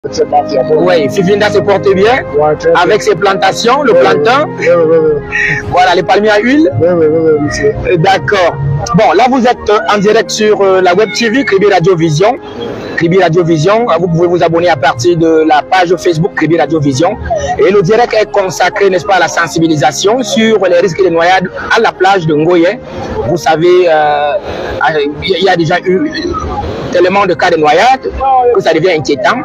Oui, Fifinda se porte bien avec ses plantations, le plantain. Voilà, les palmiers à huile. D'accord. Bon, là vous êtes en direct sur la web TV Kribi Radio Vision. Kribi Radio Vision, vous pouvez vous abonner à partir de la page Facebook Kribi Radio Vision. Et le direct est consacré, n'est-ce pas, à la sensibilisation sur les risques de noyade à la plage de Ngoye. Vous savez, il y a déjà eu tellement de cas de noyade que ça devient inquiétant.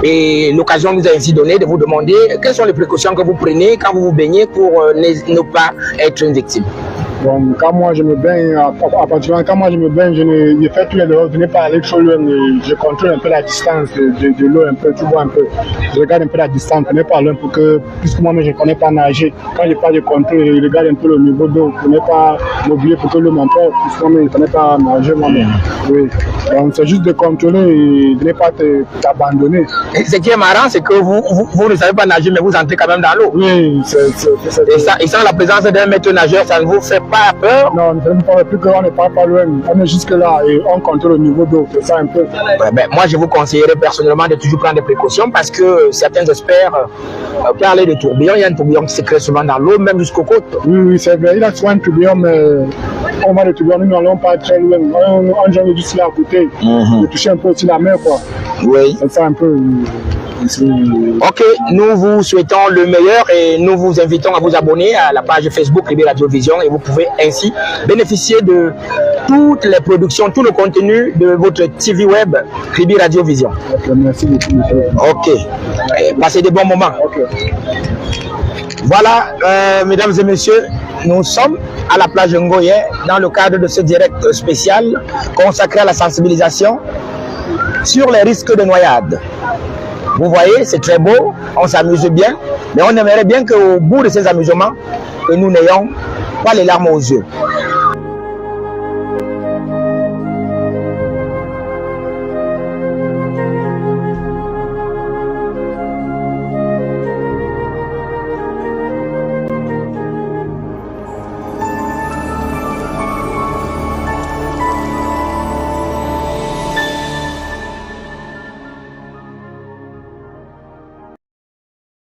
Et l'occasion nous a ainsi donné de vous demander quelles sont les précautions que vous prenez quand vous vous baignez pour ne pas être une victime. Bon, quand moi je me baigne, à partir quand moi je me baigne, je fais tous les dehors, je n'ai pas aller trop loin, je contrôle un peu la distance de l'eau, un peu, tu vois un peu. Je regarde un peu la distance, je n'ai pas loin pour que, puisque moi-même je ne connais pas nager, quand je parle de contrôle, je regarde un peu le niveau d'eau, je n'ai pas m'oublier pour que l'eau m'emporte, puisque moi-même je ne connais pas nager moi-même. Oui. Donc c'est juste de contrôler et de ne pas t'abandonner. Ce qui est marrant, c'est que vous ne savez pas nager, mais vous entrez quand même dans l'eau. Oui, et sans la présence d'un maître nageur, ça ne vous fait pas peur? Non, ça ne me fait plus qu'on ne part pas loin. On est jusque là et on contrôle le niveau d'eau, c'est ça un peu. Ouais, ben, moi, je vous conseillerais personnellement de toujours prendre des précautions parce que certains experts parlent de tourbillons. Il y a un tourbillon qui se crée souvent dans l'eau, même jusqu'aux côtes. Oui, c'est vrai. Il y a souvent un tourbillon, mais on va le tourbillon, nous n'allons pas très loin. On joue juste là à côté. De toucher un peu aussi la mer, quoi. Oui. C'est ça un peu. Ok, nous vous souhaitons le meilleur et nous vous invitons à vous abonner à la page Facebook Kribi Radio Vision et vous pouvez ainsi bénéficier de toutes les productions, tout le contenu de votre TV web Kribi Radio Vision. Ok, merci beaucoup. Ok, et passez de bons moments. Okay. Voilà, mesdames et messieurs, nous sommes à la plage de Ngoye dans le cadre de ce direct spécial consacré à la sensibilisation sur les risques de noyade. Vous voyez, c'est très beau, on s'amuse bien, mais on aimerait bien qu'au bout de ces amusements, que nous n'ayons pas les larmes aux yeux.